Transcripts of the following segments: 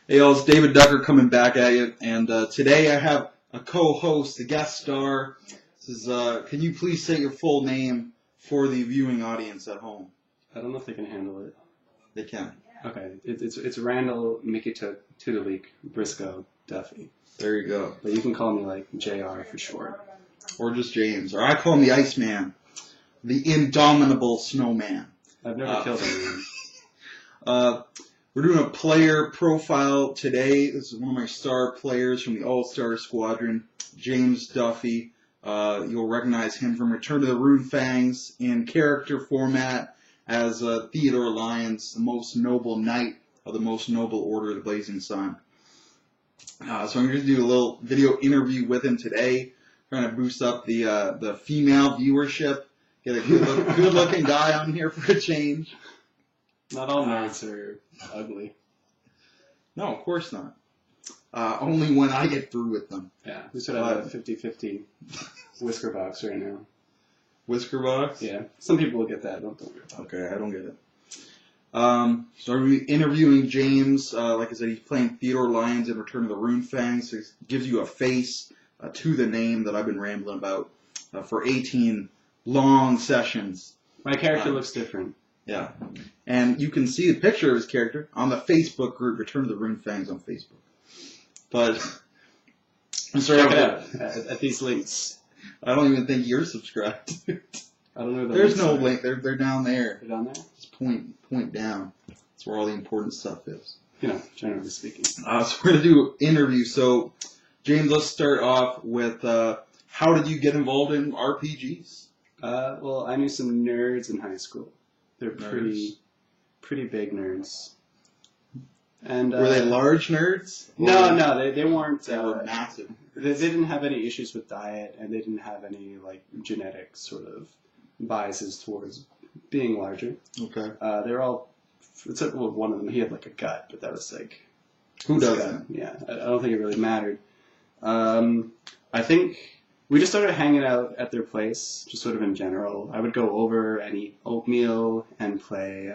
Hey, y'all, it's David Ducker coming back at you, and today I have a co-host, a guest star. This is, can you please say your full name for the viewing audience at home? I don't know if they can handle it. They can. Okay, it's Randall Mikitudalik Briscoe Duffy. There you go. But you can call me like JR for short. Or just James. Or I call him the Iceman. The indomitable snowman. I've never killed anyone. We're doing a player profile today. This is one of my star players from the All-Star Squadron, James Duffy. You'll recognize him from Return to the Rune Fangs in character format as Theodore Lyons, the most noble knight of the most noble Order of the Blazing Sun. So I'm going to do a little video interview with him today, trying to boost up the female viewership, get a good-looking guy on here for a change. Not all nerds are ugly. No, of course not. Only when I get through with them. Yeah, we sort of have a 50-50 whisker box right now. Whisker box? Yeah, some people will get that. Don't worry about it. Okay, I don't get it. So I'm interviewing James. Like I said, he's playing Theodore Lyons in Return of the Rune Fangs. So it gives you a face to the name that I've been rambling about for 18 long sessions. My character looks different. Yeah. And you can see the picture of his character on the Facebook group, Return of the Rune Fangs on Facebook. But I'm sorry. Check it out at these links. I don't even think you're subscribed. I don't know. There's no link. They're down there. They're down there? Just point down. That's where all the important stuff is. You know, generally speaking. So we're going to do an interview. So, James, let's start off with how did you get involved in RPGs? Well, I knew some nerds in high school. They're pretty big nerds. And were they large nerds? No, they weren't. They were massive. They didn't have any issues with diet, and they didn't have any like genetic sort of biases towards being larger. Okay. They're all, except one of them. He had like a gut, but that was like who doesn't? Yeah, I don't think it really mattered. I think we just started hanging out at their place, just sort of in general. I would go over and eat oatmeal and play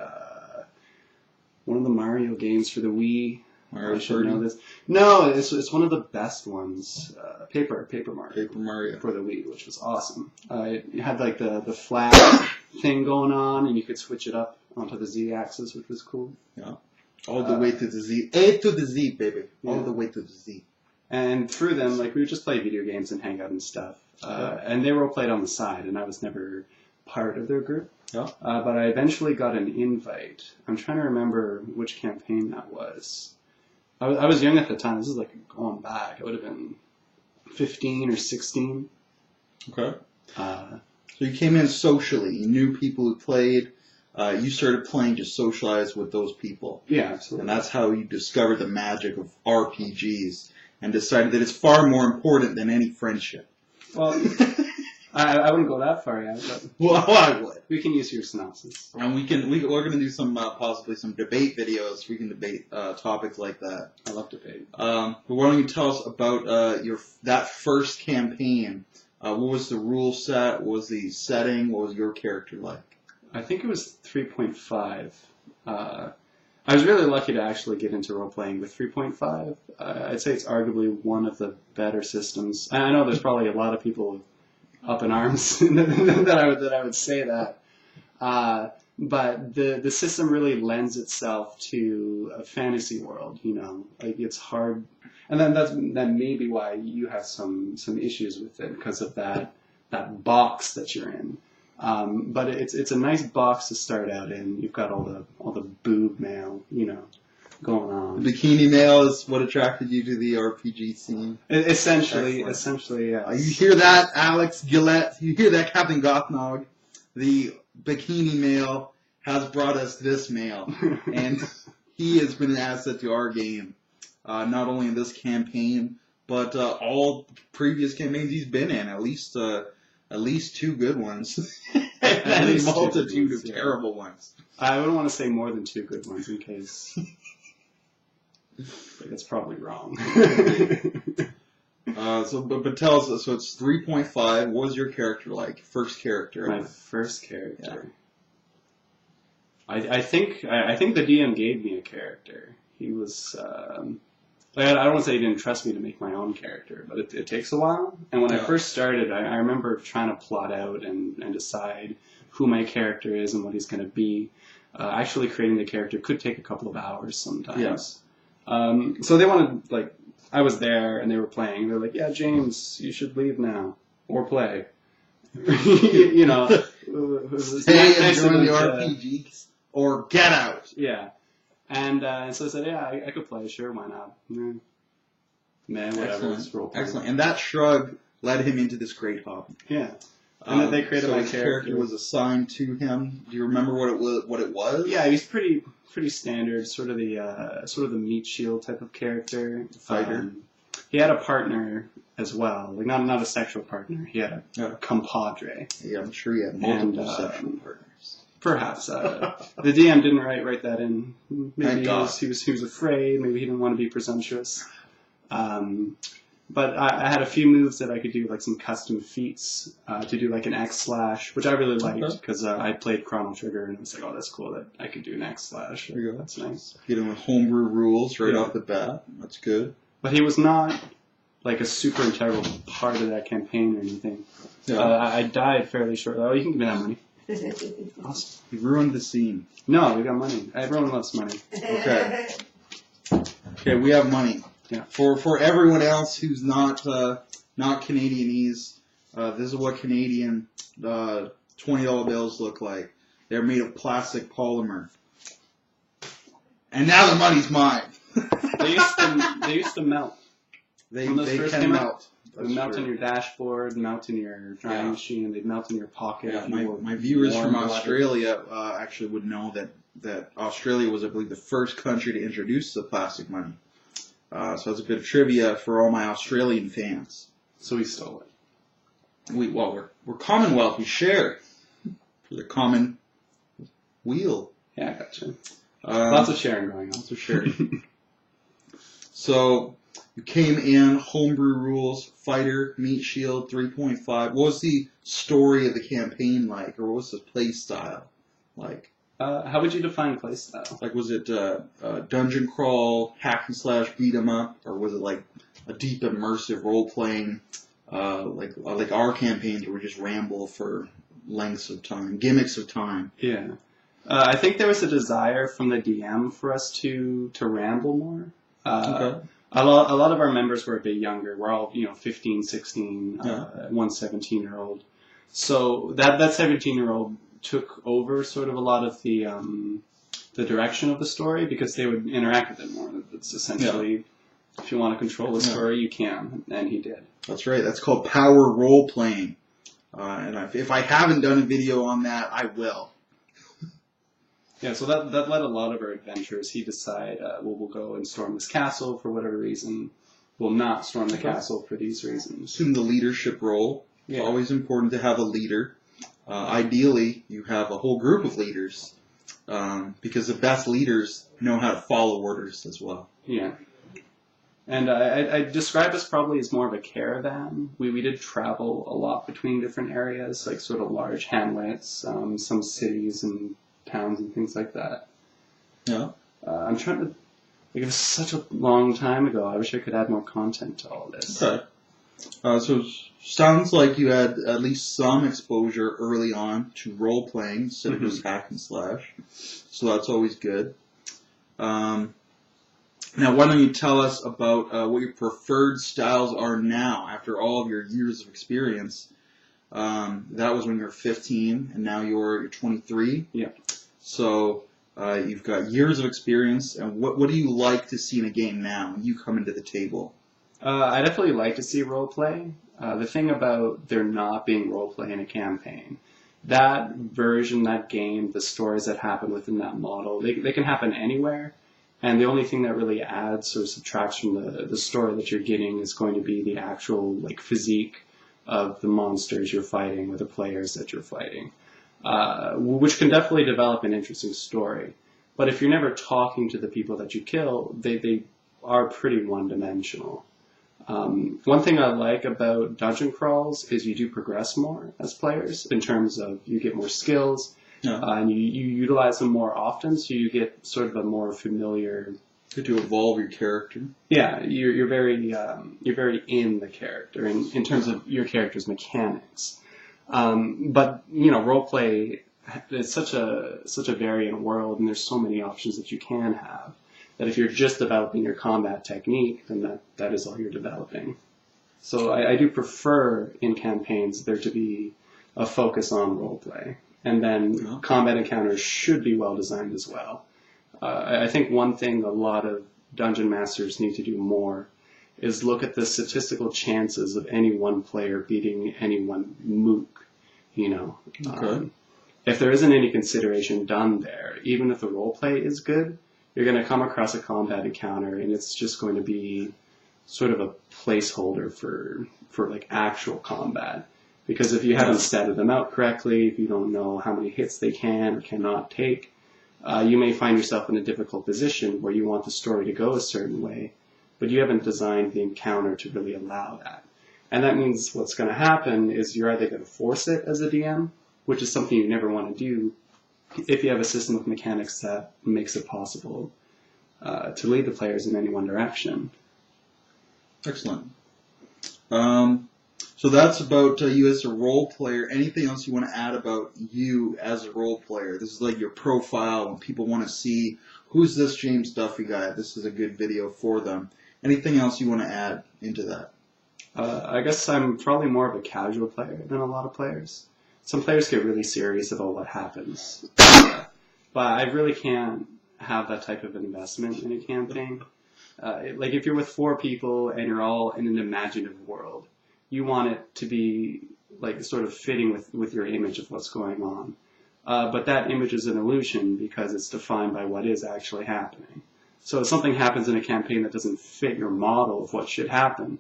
one of the Mario games for the Wii. Mario I should know this. No, it's one of the best ones. Paper Mario. Paper Mario. For the Wii, which was awesome. It had like the flat thing going on, and you could switch it up onto the Z-axis, which was cool. Yeah. All the way to the Z. A to the Z, baby. All the way to the Z. And through them, like, we would just play video games and hang out and stuff. And they were all played on the side, and I was never part of their group. Yeah. But I eventually got an invite. I'm trying to remember which campaign that was. I was young at the time. This is like going back. I would have been 15 or 16. Okay. So you came in socially. You knew people who played. You started playing to socialize with those people. Yeah, absolutely. And that's how you discovered the magic of RPGs and decided that it's far more important than any friendship. Well, I wouldn't go that far yet, but well, I would. We can use your synopsis. And we're going to do some possibly some debate videos. We can debate topics like that. I love debate. But why don't you tell us about that first campaign? What was the rule set? What was the setting? What was your character like? I think it was 3.5. I was really lucky to actually get into role-playing with 3.5. I'd say it's arguably one of the better systems. I know there's probably a lot of people up in arms that I would say that. But the system really lends itself to a fantasy world, you know. Like, it's hard. And then that may be why you have some issues with it, because of that box that you're in. But it's a nice box to start out in. You've got all the boob mail, you know, going on. Bikini mail is what attracted you to the RPG scene. Essentially, yeah. You hear that, Alex Gillette? You hear that, Captain Gothnog? The bikini mail has brought us this mail, and he has been an asset to our game, not only in this campaign, but all previous campaigns he's been in. At least two good ones, and a multitude of terrible ones. I wouldn't want to say more than two good ones in case. But that's probably wrong. But tell us. So it's 3.5. What was your character like? First character. My first character. Yeah. I think the DM gave me a character. he was. I don't want to say he didn't trust me to make my own character, but it takes a while. And when I first started, I remember trying to plot out and decide who my character is and what he's going to be. Actually creating the character could take a couple of hours sometimes. So they wanted, like, I was there and they were playing. They're like, yeah, James, you should leave now. Or play. You know. Stay and join the RPGs. Or get out. Yeah. And so I said, yeah, I could play. Sure, why not? Man, whatever. Excellent. And that shrug led him into this great hobby. Yeah. And then they created my his character was assigned to him. Do you remember what it was? Yeah, he's pretty standard, sort of the meat shield type of character. Fighter. He had a partner as well, like not a sexual partner. He had a compadre. Yeah, I'm sure he had multiple sexual partners. Perhaps the DM didn't write that in. Maybe he was afraid. Maybe he didn't want to be presumptuous. But I had a few moves that I could do, like some custom feats to do like an X slash, which I really liked because I played Chrono Trigger and it was like, oh, that's cool that I could do an X slash. There you go. That's nice. Get him with homebrew rules right off the bat. That's good. But he was not like a super integral part of that campaign or anything. Yeah. I died fairly shortly. Oh, you can give me that money. Awesome. You ruined the scene. No, we got money. Everyone loves money. Okay. Okay, we have money. Yeah. For everyone else who's not Canadianese, this is what Canadian $20 bills look like. They're made of plastic polymer. And now the money's mine. They used to melt. They can melt. They melt in your dashboard, melt in your drying machine, they'd melt in your pocket. Yeah, my viewers from Australia actually would know that Australia was, I believe, the first country to introduce the plastic money. So that's a bit of trivia for all my Australian fans. So we stole it. We're Commonwealth. We share for the common weal. Yeah, I gotcha. Lots of sharing going on. Lots of sharing. So you came in, homebrew rules, fighter, meat shield, 3.5. What was the story of the campaign like, or what was the play style like? How would you define play style? Like, was it dungeon crawl, hack and slash, beat 'em up, or was it like a deep immersive role playing, like our campaigns where we just ramble for lengths of time, gimmicks of time? Yeah, I think there was a desire from the DM for us to ramble more. Okay. A lot of our members were a bit younger. We're all 15, 16, one 17-year-old. So that 17-year-old took over sort of a lot of the direction of the story because they would interact with it more. It's essentially, if you want to control the story, you can, and he did. That's right. That's called power role playing. And if I haven't done a video on that, I will. Yeah, so that led a lot of our adventures. He decided, we'll go and storm this castle for whatever reason. We'll not storm the castle for these reasons. Assume the leadership role. It's always important to have a leader. Ideally, you have a whole group of leaders because the best leaders know how to follow orders as well. Yeah. And I describe us probably as more of a caravan. We did travel a lot between different areas, like sort of large hamlets, some cities and towns and things like that. Yeah. I'm trying to... it was such a long time ago. I wish I could add more content to all this. Okay. So it sounds like you had at least some exposure early on to role playing instead of just hack and slash. So that's always good. Now, why don't you tell us about what your preferred styles are now after all of your years of experience? That was when you were 15, and now you're 23. Yeah. So you've got years of experience, and what do you like to see in a game now when you come into the table? I definitely like to see roleplay. The thing about there not being roleplay in a campaign, that version, that game, the stories that happen within that model, they can happen anywhere. And the only thing that really adds or subtracts from the story that you're getting is going to be the actual physique of the monsters you're fighting or the players that you're fighting, which can definitely develop an interesting story. But if you're never talking to the people that you kill, they are pretty one-dimensional. One thing I like about dungeon crawls is you do progress more as players in terms of you get more skills and you utilize them more often, so you get sort of a more familiar Good to evolve your character. Yeah, you're very in the character in terms of your character's mechanics. But role play, it's such a variant world, and there's so many options that you can have, that if you're just developing your combat technique, then that is all you're developing. So I do prefer in campaigns there to be a focus on role play, and then combat encounters should be well designed as well. I think one thing a lot of dungeon masters need to do more is look at the statistical chances of any one player beating any one mook. Okay. If there isn't any consideration done there, even if the role play is good, you're going to come across a combat encounter and it's just going to be sort of a placeholder for like actual combat. Because if you haven't statted them out correctly, if you don't know how many hits they can or cannot take, you may find yourself in a difficult position where you want the story to go a certain way, but you haven't designed the encounter to really allow that. And that means what's going to happen is you're either going to force it as a DM, which is something you never want to do if you have a system of mechanics that makes it possible to lead the players in any one direction. Excellent. So that's about you as a role player. Anything else you want to add about you as a role player? This is like your profile, and people want to see who's this James Duffy guy. This is a good video for them. Anything else you want to add into that? I guess I'm probably more of a casual player than a lot of players. Some players get really serious about what happens, but I really can't have that type of investment in a campaign. Like if you're with 4 people and you're all in an imaginative world, you want it to be like sort of fitting with your image of what's going on. But that image is an illusion because it's defined by what is actually happening. So if something happens in a campaign that doesn't fit your model of what should happen,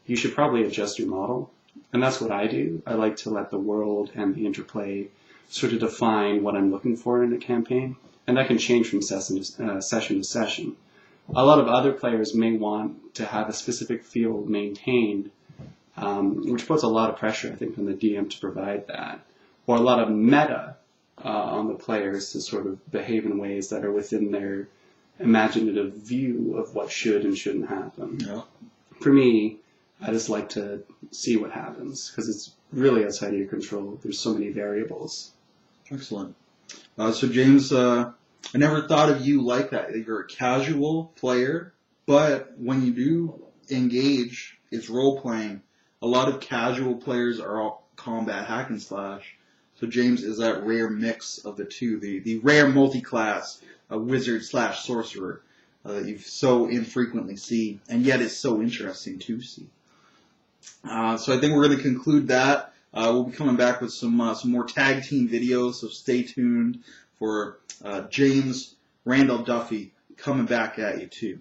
you should probably adjust your model. And that's what I do. I like to let the world and the interplay sort of define what I'm looking for in a campaign. And that can change from session to session. A lot of other players may want to have a specific field maintained, which puts a lot of pressure, I think, on the DM to provide that. Or a lot of meta on the players to sort of behave in ways that are within their imaginative view of what should and shouldn't happen. Yeah. For me, I just like to see what happens, because it's really outside of your control. There's so many variables. Excellent. So James, I never thought of you like that. You're a casual player, but when you do engage, it's role-playing. A lot of casual players are all combat hack and slash. So James is that rare mix of the two, the rare multi-class wizard slash sorcerer that you so infrequently see, and yet it's so interesting to see. So I think we're going to conclude that. We'll be coming back with some more tag team videos, so stay tuned for James Randall Duffy coming back at you too.